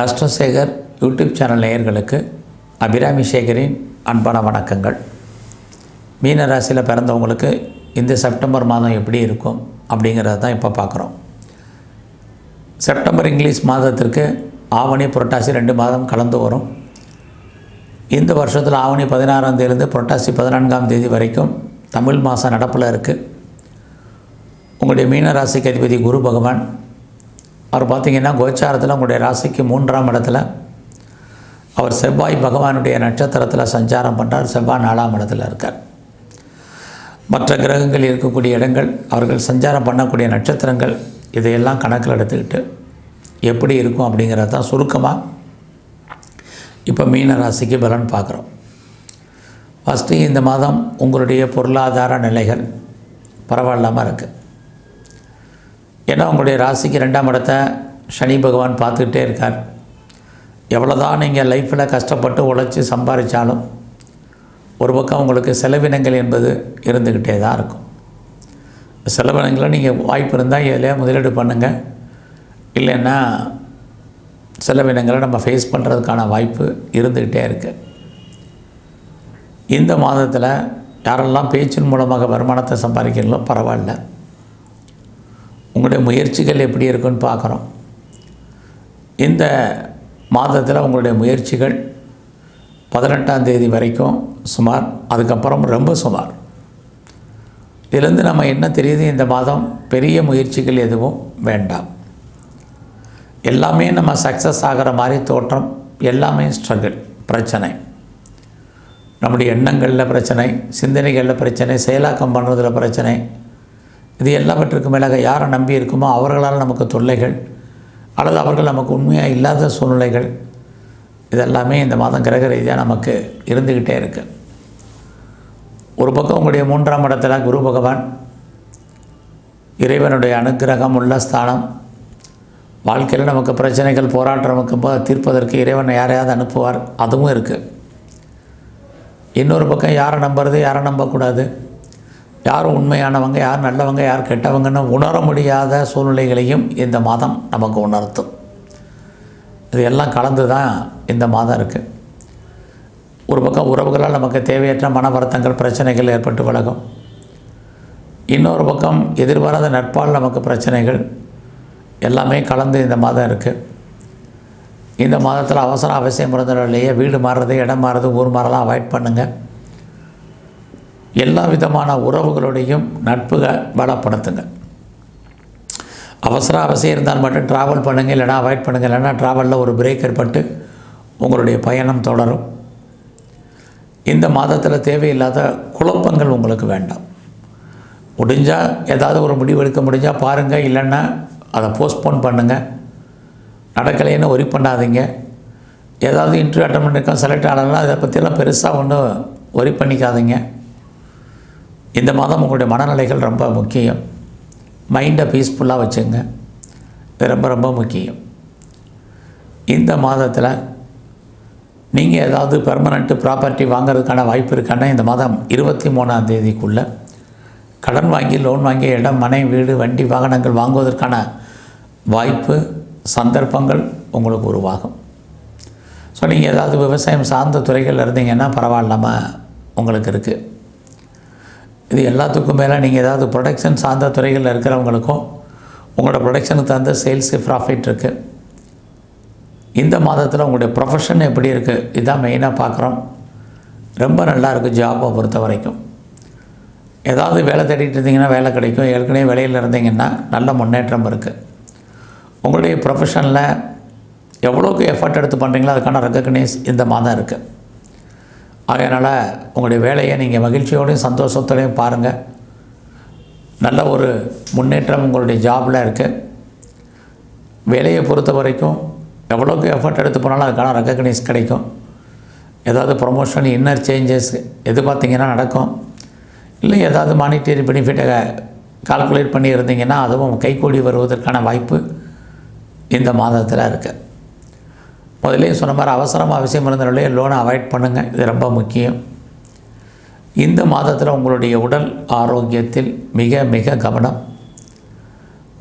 அஸ்ட்ரோசேகர் YouTube channel நேயர்களுக்கு அபிராமி சேகரின் அன்பான வணக்கங்கள். மீன ராசியில் பிறந்தவங்களுக்கு இந்த செப்டம்பர் மாதம் எப்படி இருக்கும் அப்படிங்கிறத தான் இப்போ பார்க்குறோம். செப்டம்பர் இங்கிலீஷ் மாதத்திற்கு ஆவணி புரட்டாசி 2 மாதம் கலந்து வரும். இந்த வருஷத்தில் ஆவணி 16ஆம் தேதியிலிருந்து புரட்டாசி 14ஆம் தேதி வரைக்கும் தமிழ் மாதம் நடப்பில் இருக்குது. உங்களுடைய மீன ராசிக்கு அதிபதி குரு பகவான் அவர் பார்த்திங்கன்னா கோச்சாரத்தில் உங்களுடைய ராசிக்கு 3ஆம் இடத்துல அவர் செவ்வாய் பகவானுடைய நட்சத்திரத்தில் சஞ்சாரம் பண்ணுறார். செவ்வாய் 4ஆம் இடத்துல இருக்கார். மற்ற கிரகங்கள் இருக்கக்கூடிய இடங்கள், அவர்கள் சஞ்சாரம் பண்ணக்கூடிய நட்சத்திரங்கள், இதையெல்லாம் கணக்கில் எடுத்துக்கிட்டு எப்படி இருக்கும் அப்படிங்கிறது தான் சுருக்கமாக இப்போ மீன ராசிக்கு பலன் பார்க்குறோம். ஃபஸ்ட்டு இந்த மாதம் உங்களுடைய பொருளாதார நிலைகள் பரவாயில்லாமல் இருக்குது. ஏன்னா உங்களுடைய ராசிக்கு 2ஆம் இடத்தை சனி பகவான் பார்த்துக்கிட்டே இருக்கார். எவ்வளோ தான் நீங்கள் லைஃப்பில் கஷ்டப்பட்டு உழைச்சி சம்பாதிச்சாலும் ஒரு பக்கம் உங்களுக்கு செலவினங்கள் என்பது இருந்துக்கிட்டே தான் இருக்கும். செலவினங்களை நீங்கள் வாய்ப்பு இருந்தால் எதுலையா முதலீடு பண்ணுங்கள். இல்லைன்னா செலவினங்களை நம்ம ஃபேஸ் பண்ணுறதுக்கான வாய்ப்பு இருந்துக்கிட்டே இருக்குது. இந்த மாதத்தில் யாரெல்லாம் பேச்சின் மூலமாக வருமானத்தை சம்பாதிக்கிறீங்களோ பரவாயில்ல. உங்களுடைய முயற்சிகள் எப்படி இருக்குன்னு பார்க்குறோம். இந்த மாதத்தில் உங்களுடைய முயற்சிகள் 18ஆம் தேதி வரைக்கும் சுமார், அதுக்கப்புறம் ரொம்ப சுமார். இதிலேருந்து நம்ம என்ன தெரியுது, இந்த மாதம் பெரிய முயற்சிகள் எதுவும் வேண்டாம். எல்லாமே நம்ம சக்ஸஸ் ஆகிற மாதிரி தோற்றம். எல்லாமே ஸ்ட்ரகிள், பிரச்சனை. நம்முடைய எண்ணங்களில் பிரச்சனை, சிந்தனைகளில் பிரச்சனை, செயலாக்கம் பண்ணுறதுல பிரச்சனை. இது எல்லாவற்றுக்கு மேலாக யாரை நம்பி இருக்குமோ அவர்களால் நமக்கு தொல்லைகள், அல்லது அவர்கள் நமக்கு உண்மையாக இல்லாத சூழ்நிலைகள், இதெல்லாமே இந்த மாதம் கிரக ரீதியாக நமக்கு இருந்துக்கிட்டே இருக்குது. ஒரு பக்கம் உங்களுடைய 3ஆம் இடத்துல குரு பகவான், இறைவனுடைய அனுக்கிரகம் உள்ள ஸ்தானம். வாழ்க்கையில் நமக்கு பிரச்சனைகள், போராட்டம் நமக்கு தீர்ப்பதற்கு இறைவன் யாரையாவது அனுப்புவார், அதுவும் இருக்குது. இன்னொரு பக்கம் யாரை நம்புறது, யாரை நம்பக்கூடாது, யார் உண்மையானவங்க, யார் நல்லவங்க, யார் கெட்டவங்கன்னு உணர முடியாத சூழ்நிலைகளையும் இந்த மாதம் நமக்கு உணர்த்தும். இது எல்லாம் கலந்து தான் இந்த மாதம் இருக்குது. ஒரு பக்கம் உறவுகளால் நமக்கு தேவையற்ற மன வருத்தங்கள், பிரச்சனைகள் ஏற்பட்டு விலகும். இன்னொரு பக்கம் எதிர்பாராத நட்பால் நமக்கு பிரச்சனைகள் எல்லாமே கலந்து இந்த மாதம் இருக்குது. இந்த மாதத்தில் அவசியம் இருந்தவர்களையே வீடு மாறுறது, இடம் மாறுறது, ஊர் மாறலாம் அவாய்ட் பண்ணுங்கள். எல்லா விதமான உறவுகளுடையும் நட்புகளை பலப்படுத்துங்க. அவசியம் இருந்தால் மட்டும் ட்ராவல் பண்ணுங்கள், இல்லைனா அவாய்ட் பண்ணுங்கள். இல்லைனா ட்ராவலில் ஒரு பிரேக் ஏற்பட்டு உங்களுடைய பயணம் தொடரும். இந்த மாதத்தில் தேவையில்லாத குழப்பங்கள் உங்களுக்கு வேண்டாம். முடிஞ்சால் ஏதாவது ஒரு முடிவு எடுக்க முடிஞ்சால் பாருங்கள், இல்லைன்னா அதை போஸ்ட்போன் பண்ணுங்கள். நடக்கலைன்னு ஒரி பண்ணாதீங்க. ஏதாவது இன்டர்வியூ அட்டன் பண்ணியிருக்கோம், செலக்ட் ஆகலாம், அதை பற்றியெல்லாம் பெருசாக ஒன்றும் ஒரி பண்ணிக்காதீங்க. இந்த மாதம் உங்களுடைய மனநிலைகள் ரொம்ப முக்கியம். மைண்டை பீஸ்ஃபுல்லாக வச்சுங்க, இது ரொம்ப ரொம்ப முக்கியம். இந்த மாதத்தில் நீங்கள் ஏதாவது பெர்மனண்ட்டு ப்ராப்பர்ட்டி வாங்கிறதுக்கான வாய்ப்பு இருக்கான்னா இந்த மாதம் 23ஆம் தேதிக்குள்ளே கடன் வாங்கி, லோன் வாங்கி இடம், மனை, வீடு, வண்டி, வாகனங்கள் வாங்குவதற்கான வாய்ப்பு, சந்தர்ப்பங்கள் உங்களுக்கு உருவாகும். ஸோ நீங்கள் ஏதாவது விவசாயம் சார்ந்த துறைகள் இருந்தீங்கன்னா பரவாயில்லாமல் உங்களுக்கு இருக்குது. இது எல்லாத்துக்கும் மேலே நீங்கள் ஏதாவது ப்ரொடக்ஷன் சார்ந்த துறைகளில் இருக்கிறவங்களுக்கும் உங்களோட ப்ரொடக்ஷனுக்கு தகுந்த சேல்ஸு ப்ராஃபிட் இருக்குது. இந்த மாதத்தில் உங்களுடைய ப்ரொஃபஷன் எப்படி இருக்குது, இதுதான் மெயினாக பார்க்குறோம். ரொம்ப நல்லா இருக்குது ஜாப்பை பொறுத்த வரைக்கும். ஏதாவது வேலை தேடிட்டு இருந்தீங்கன்னா வேலை கிடைக்கும். ஏற்கனவே வேலையில் இருந்தீங்கன்னா நல்ல முன்னேற்றம் இருக்குது. உங்களுடைய ப்ரொஃபஷனில் எவ்வளோக்கு எஃபர்ட் எடுத்து பண்ணுறீங்களோ அதுக்கான ரெக்கக்னைஸ் இந்த மாதம் இருக்குது. அதனால் உங்களுடைய வேலையை நீங்கள் மகிழ்ச்சியோடையும் சந்தோஷத்தோடையும் பாருங்கள். நல்ல ஒரு முன்னேற்றம் உங்களுடைய ஜாபில் இருக்குது. வேலையை பொறுத்த வரைக்கும் எவ்வளோக்கு எஃபர்ட் எடுத்து போனாலும் அதுக்கான ரெக்கக்னைஸ் கிடைக்கும். ஏதாவது ப்ரொமோஷன், இன்னர் சேஞ்சஸ் எது பார்த்திங்கன்னா நடக்கும். இல்லை ஏதாவது மானிட்டரி பெனிஃபிட்டை கால்குலேட் பண்ணி இருந்தீங்கன்னா அதுவும் கைகூடி வருவதற்கான வாய்ப்பு இந்த மாதத்தில் இருக்குது. முதலே சொன்ன மாதிரி அவசியம் இருந்தவர்களே லோனை அவாய்ட் பண்ணுங்கள், இது ரொம்ப முக்கியம். இந்த மாதத்தில் உங்களுடைய உடல் ஆரோக்கியத்தில் மிக மிக கவனம்.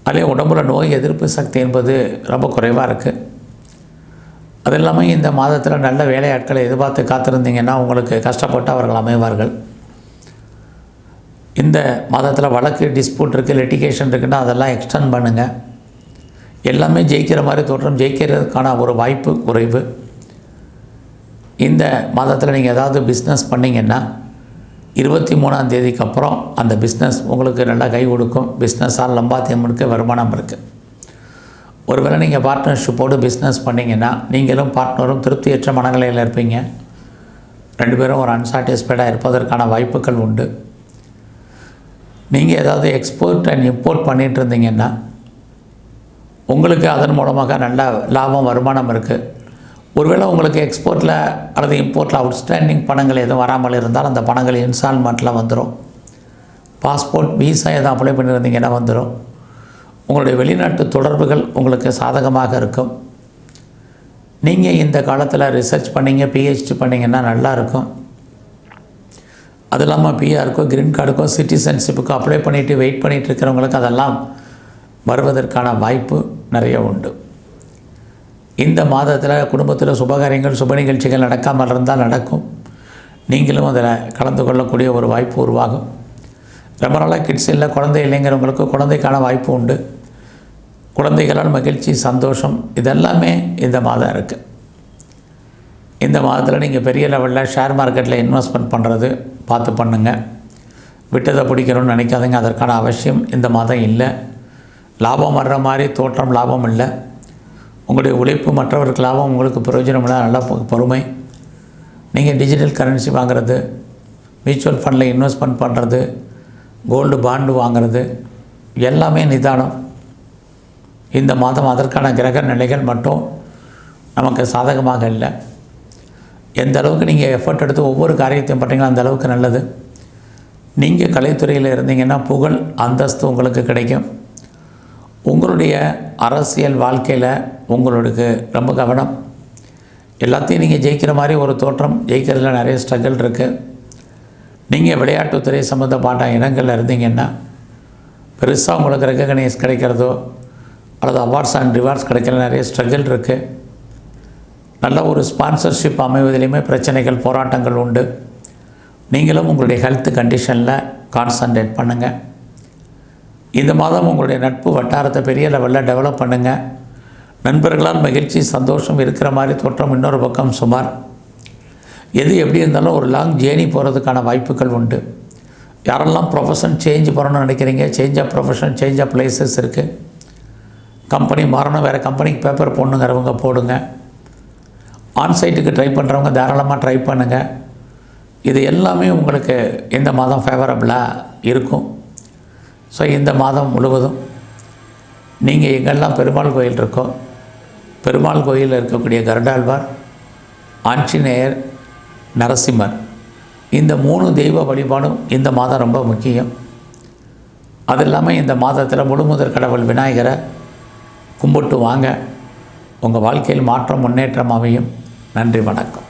அதே உடம்புல நோய் எதிர்ப்பு சக்தி என்பது ரொம்ப குறைவாக இருக்குது. அது இல்லாமல் இந்த மாதத்தில் நல்ல வேலையாட்களை எதிர்பார்த்து காத்திருந்தீங்கன்னா உங்களுக்கு கஷ்டப்பட்டு அவர்கள் அமைவார்கள். இந்த மாதத்தில் வழக்கு டிஸ்பியூட் இருக்குது, லிட்டிகேஷன் இருக்குன்னா அதெல்லாம் எக்ஸ்டெண்ட் பண்ணுங்கள். எல்லாமே ஜெயிக்கிற மாதிரி தோற்றம், ஜெயிக்கிறதுக்கான ஒரு வாய்ப்பு குறைவு. இந்த மாதத்தில் நீங்கள் ஏதாவது பிஸ்னஸ் பண்ணிங்கன்னா 23ஆம் தேதிக்கு அப்புறம் அந்த பிஸ்னஸ் உங்களுக்கு நல்லா கை கொடுக்கும். பிஸ்னஸால் லம்பாத்தியம் இருக்குது, வருமானம் இருக்குது. ஒருவேளை நீங்கள் பார்ட்னர்ஷிப்போடு பிஸ்னஸ் பண்ணிங்கன்னா நீங்களும் பார்ட்னரும் திருப்தியற்ற மனநிலையில் இருப்பீங்க. 2 பேரும் ஒரு அன்சாட்டிஸ்ஃபைடாக இருப்பதற்கான வாய்ப்புகள் உண்டு. நீங்கள் ஏதாவது எக்ஸ்போர்ட் அண்ட் இம்போர்ட் பண்ணிகிட்டு இருந்தீங்கன்னா உங்களுக்கு அதன் மூலமாக நல்ல லாபம் வருமானம் இருக்குது. ஒருவேளை உங்களுக்கு எக்ஸ்போர்ட்டில் அல்லது இம்போர்ட்டில் அவுட்ஸ்டாண்டிங் பணங்கள் எதுவும் வராமல் இருந்தால் அந்த பணங்கள் இன்ஸ்டால்மெண்ட்டில் வந்துடும். பாஸ்போர்ட் விசா எதுவும் அப்ளை பண்ணியிருந்தீங்கன்னா வந்துடும். உங்களுடைய வெளிநாட்டு தொடர்புகள் உங்களுக்கு சாதகமாக இருக்கும். நீங்கள் இந்த காலத்தில் ரிசர்ச் பண்ணிங்க, பிஹெச்டி பண்ணிங்கன்னா நல்லாயிருக்கும். அது இல்லாமல் பிஆருக்கோ க்ரீன் கார்டுக்கோ சிட்டிசன்ஷிப்புக்கோ அப்ளை பண்ணிவிட்டு வெயிட் பண்ணிகிட்டு இருக்கிறவங்களுக்கு அதெல்லாம் வருவதற்கான வாய்ப்பு நிறைய உண்டு. இந்த மாதத்தில் குடும்பத்தில் சுபகாரியங்கள் சுப நிகழ்ச்சிகள் நடக்காமல் இருந்தால் நடக்கும். நீங்களும் அதில் கலந்து கொள்ளக்கூடிய ஒரு வாய்ப்பு உருவாகும். ரொம்ப நாளாக கிட்ஸ் இல்லை, குழந்தை இல்லைங்கிறவங்களுக்கு குழந்தைக்கான வாய்ப்பு உண்டு. குழந்தைகளால் மகிழ்ச்சி, சந்தோஷம் இதெல்லாமே இந்த மாதம் இருக்குது. இந்த மாதத்தில் நீங்கள் பெரிய லெவலில் ஷேர் மார்க்கெட்டில் இன்வெஸ்ட்மெண்ட் பண்ணுறது பார்த்து பண்ணுங்கள். விட்டதை பிடிக்கணும்னு நினைக்காதீங்க, அதற்கான அவசியம் இந்த மாதம் இல்லை. லாபம் வர்ற மாதிரி தோற்றம் லாபம் இல்லை. உங்களுடைய உழைப்பு மற்றவருக்கு லாபம், உங்களுக்கு பிரயோஜனம் இல்லை. நல்லா பொறுமை. நீங்கள் டிஜிட்டல் கரன்சி வாங்குறது, மியூச்சுவல் ஃபண்டில் இன்வெஸ்ட்மெண்ட் பண்ணுறது, கோல்டு பாண்டு வாங்குறது எல்லாமே நிதானம். இந்த மாதம் அதற்கான கிரக நிலைகள் மட்டும் நமக்கு சாதகமாக இல்லை. எந்த அளவுக்கு நீங்கள் எஃபர்ட் எடுத்து ஒவ்வொரு காரியத்தையும் பண்ணுறீங்களோ அந்த அளவுக்கு நல்லது. நீங்கள் கலைத்துறையில் இருந்தீங்கன்னா புகழ் அந்தஸ்து உங்களுக்கு கிடைக்கும். உங்களுடைய அரசியல் வாழ்க்கையில் உங்களுக்கு ரொம்ப கவனம். எல்லாத்தையும் நீங்கள் ஜெயிக்கிற மாதிரி ஒரு தோற்றம், ஜெயிக்கிறதுல நிறைய ஸ்ட்ரகிள் இருக்குது. நீங்கள் விளையாட்டுத்துறை சம்மந்தப்பட்ட இடங்களில் இருந்தீங்கன்னா பெருசாக உங்களுக்கு ரெகக்னைஸ் கிடைக்கிறதோ அல்லது அவார்ட்ஸ் அண்ட் ரிவார்ட்ஸ் கிடைக்கிற நிறைய ஸ்ட்ரகிள் இருக்குது. நல்ல ஒரு ஸ்பான்சர்ஷிப் அமைவதிலையுமே பிரச்சனைகள், போராட்டங்கள் உண்டு. நீங்களும் உங்களுடைய ஹெல்த் கண்டிஷனில் கான்சன்ட்ரேட் பண்ணுங்கள். இந்த மாதம் உங்களுடைய நட்பு வட்டாரத்தை பெரிய லெவலில் டெவலப் பண்ணுங்கள். நண்பர்களால் மகிழ்ச்சி, சந்தோஷம் இருக்கிற மாதிரி தோற்றம். இன்னொரு பக்கம் சுமார் எது எப்படி இருந்தாலும் ஒரு லாங் ஜேர்னி போகிறதுக்கான வாய்ப்புகள் உண்டு. யாரெல்லாம் ப்ரொஃபஷன் சேஞ்ச் பண்ணணும்னு நினைக்கிறீங்க, change of profession, change of places இருக்குது. கம்பெனி மாறணும், வேறு கம்பெனிக்கு பேப்பர் போடணுங்கிறவங்க போடுங்க. ஆன்சைட்டுக்கு ட்ரை பண்ணுறவங்க தாராளமாக ட்ரை பண்ணுங்கள். இது எல்லாமே உங்களுக்கு இந்த மாதம் ஃபேவரபுளாக இருக்கும். ஸோ இந்த மாதம் முழுவதும் நீங்கள் எங்கெல்லாம் பெருமாள் கோயில் இருக்கோ, பெருமாள் கோயிலில் இருக்கக்கூடிய கருடாழ்வார், ஆஞ்சநேயர், நரசிம்மர் இந்த 3 தெய்வ வழிபாடும் இந்த மாதம் ரொம்ப முக்கியம். அது இல்லாமல் இந்த மாதத்தில் முழுமுதற் கடவுள் விநாயகரை கும்பிட்டு வாங்க. உங்கள் வாழ்க்கையில் மாற்றம், முன்னேற்றம் அமையும். நன்றி, வணக்கம்.